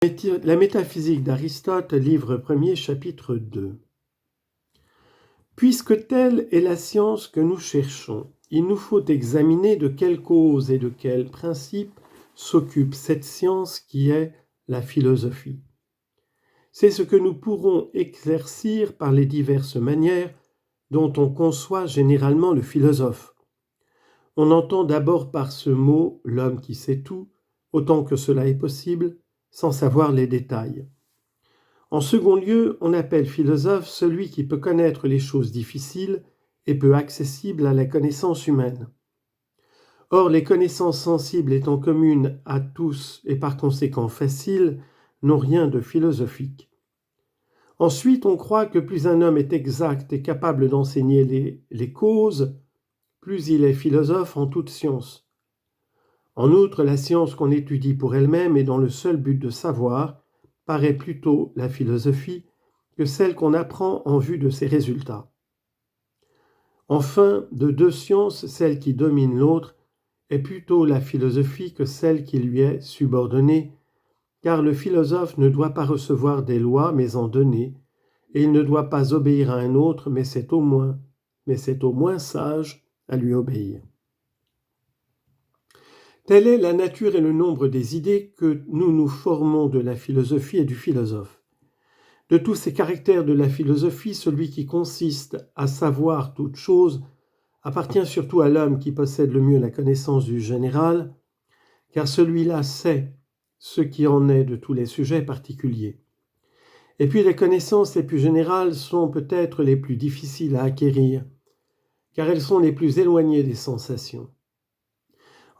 La métaphysique d'Aristote, livre 1er, chapitre 2. Puisque telle est la science que nous cherchons, il nous faut examiner de quelle cause et de quel principe s'occupe cette science qui est la philosophie. C'est ce que nous pourrons éclaircir par les diverses manières dont on conçoit généralement le philosophe. On entend d'abord par ce mot l'homme qui sait tout, autant que cela est possible, sans savoir les détails. En second lieu, on appelle philosophe celui qui peut connaître les choses difficiles et peu accessibles à la connaissance humaine. Or, les connaissances sensibles étant communes à tous et par conséquent faciles, n'ont rien de philosophique. Ensuite, on croit que plus un homme est exact et capable d'enseigner les causes, plus il est philosophe en toute science. En outre, la science qu'on étudie pour elle-même et dans le seul but de savoir paraît plutôt la philosophie que celle qu'on apprend en vue de ses résultats. Enfin, de deux sciences, celle qui domine l'autre est plutôt la philosophie que celle qui lui est subordonnée, car le philosophe ne doit pas recevoir des lois mais en donner, et il ne doit pas obéir à un autre, mais c'est au moins sage à lui obéir. Telle est la nature et le nombre des idées que nous nous formons de la philosophie et du philosophe. De tous ces caractères de la philosophie, celui qui consiste à savoir toute chose appartient surtout à l'homme qui possède le mieux la connaissance du général, car celui-là sait ce qui en est de tous les sujets particuliers. Et puis les connaissances les plus générales sont peut-être les plus difficiles à acquérir, car elles sont les plus éloignées des sensations.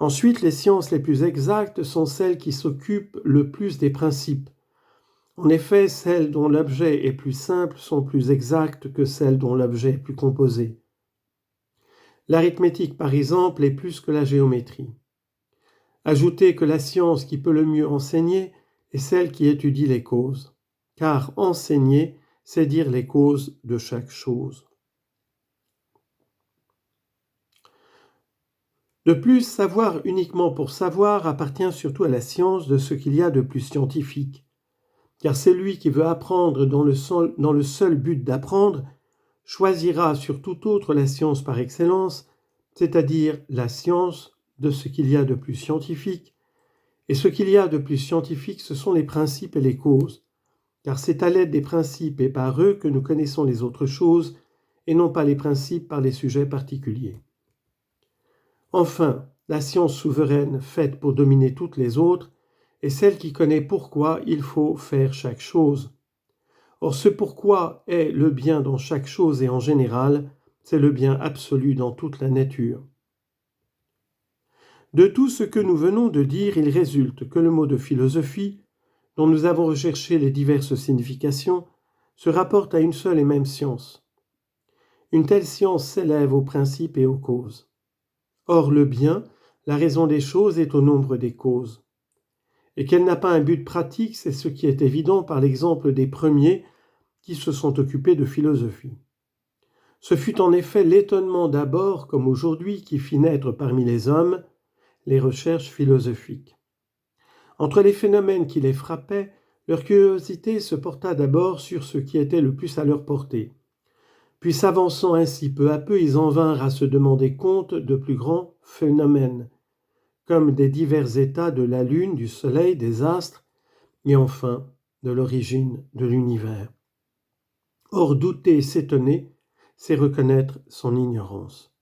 Ensuite, les sciences les plus exactes sont celles qui s'occupent le plus des principes. En effet, celles dont l'objet est plus simple sont plus exactes que celles dont l'objet est plus composé. L'arithmétique, par exemple, est plus que la géométrie. Ajoutez que la science qui peut le mieux enseigner est celle qui étudie les causes, car enseigner, c'est dire les causes de chaque chose. De plus, savoir uniquement pour savoir appartient surtout à la science de ce qu'il y a de plus scientifique, car celui qui veut apprendre dans le seul but d'apprendre choisira sur tout autre la science par excellence, c'est-à-dire la science de ce qu'il y a de plus scientifique, et ce qu'il y a de plus scientifique, ce sont les principes et les causes, car c'est à l'aide des principes et par eux que nous connaissons les autres choses, et non pas les principes par les sujets particuliers. Enfin, la science souveraine faite pour dominer toutes les autres est celle qui connaît pourquoi il faut faire chaque chose. Or, ce pourquoi est le bien dans chaque chose et en général, c'est le bien absolu dans toute la nature. De tout ce que nous venons de dire, il résulte que le mot de philosophie, dont nous avons recherché les diverses significations, se rapporte à une seule et même science. Une telle science s'élève aux principes et aux causes. Or, le bien, la raison des choses, est au nombre des causes. Et qu'elle n'a pas un but pratique, c'est ce qui est évident par l'exemple des premiers qui se sont occupés de philosophie. Ce fut en effet l'étonnement d'abord, comme aujourd'hui, qui fit naître parmi les hommes les recherches philosophiques. Entre les phénomènes qui les frappaient, leur curiosité se porta d'abord sur ce qui était le plus à leur portée. Puis s'avançant ainsi peu à peu, ils en vinrent à se demander compte de plus grands phénomènes, comme des divers états de la lune, du soleil, des astres, et enfin de l'origine de l'univers. Or, douter et s'étonner, c'est reconnaître son ignorance.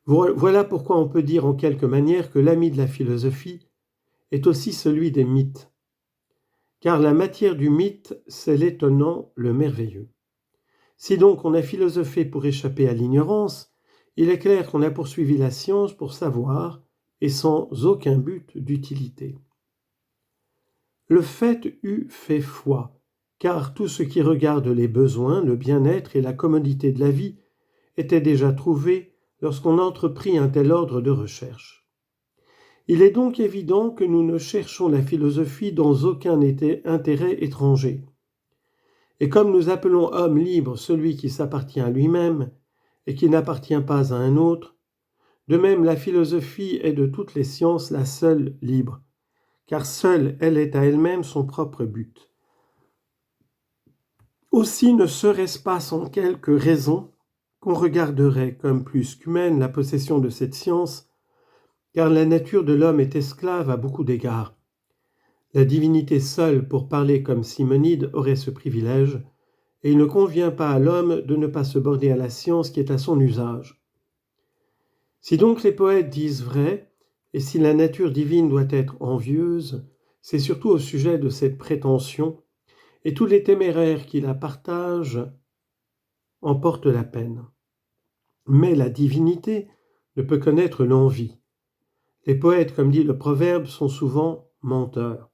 Voilà pourquoi on peut dire en quelque manière que l'ami de la philosophie est aussi celui des mythes. Car la matière du mythe, c'est l'étonnant, le merveilleux. Si donc on a philosophé pour échapper à l'ignorance, il est clair qu'on a poursuivi la science pour savoir et sans aucun but d'utilité. Le fait eût fait foi, car tout ce qui regarde les besoins, le bien-être et la commodité de la vie était déjà trouvé lorsqu'on entreprit un tel ordre de recherche. Il est donc évident que nous ne cherchons la philosophie dans aucun intérêt étranger. Et comme nous appelons homme libre celui qui s'appartient à lui-même et qui n'appartient pas à un autre, de même la philosophie est de toutes les sciences la seule libre, car seule elle est à elle-même son propre but. Aussi ne serait-ce pas sans quelque raison qu'on regarderait comme plus qu'humaine la possession de cette science, car la nature de l'homme est esclave à beaucoup d'égards. La divinité seule, pour parler comme Simonide, aurait ce privilège, et il ne convient pas à l'homme de ne pas se borner à la science qui est à son usage. Si donc les poètes disent vrai, et si la nature divine doit être envieuse, c'est surtout au sujet de cette prétention, et tous les téméraires qui la partagent en portent la peine. Mais la divinité ne peut connaître l'envie. Les poètes, comme dit le proverbe, sont souvent menteurs.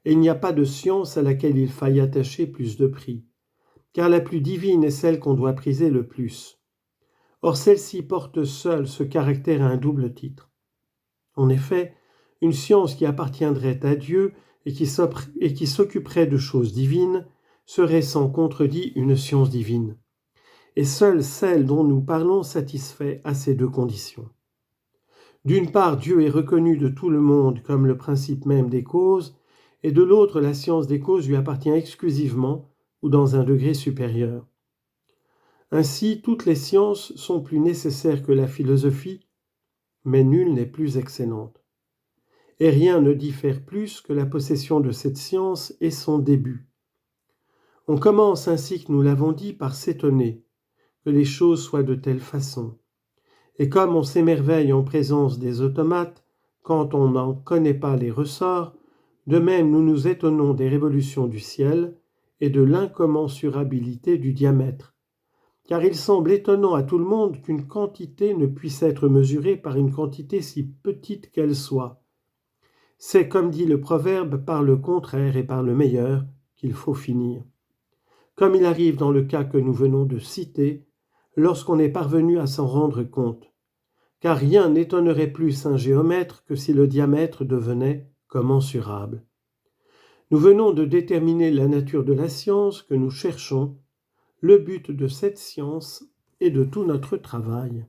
Et il n'y a pas de science à laquelle il faille attacher plus de prix, car la plus divine est celle qu'on doit priser le plus. Or celle-ci porte seule ce caractère à un double titre. En effet, une science qui appartiendrait à Dieu et qui s'occuperait de choses divines serait sans contredit une science divine. Et seule celle dont nous parlons satisfait à ces deux conditions. D'une part, Dieu est reconnu de tout le monde comme le principe même des causes, et de l'autre, la science des causes lui appartient exclusivement ou dans un degré supérieur. Ainsi, toutes les sciences sont plus nécessaires que la philosophie, mais nulle n'est plus excellente. Et rien ne diffère plus que la possession de cette science et son début. On commence ainsi que nous l'avons dit par s'étonner que les choses soient de telle façon. Et comme on s'émerveille en présence des automates quand on n'en connaît pas les ressorts, de même nous nous étonnons des révolutions du ciel et de l'incommensurabilité du diamètre. Car il semble étonnant à tout le monde qu'une quantité ne puisse être mesurée par une quantité si petite qu'elle soit. C'est, comme dit le proverbe, par le contraire et par le meilleur qu'il faut finir. Comme il arrive dans le cas que nous venons de citer, lorsqu'on est parvenu à s'en rendre compte. Car rien n'étonnerait plus un géomètre que si le diamètre devenait commensurable. Nous venons de déterminer la nature de la science que nous cherchons, le but de cette science et de tout notre travail.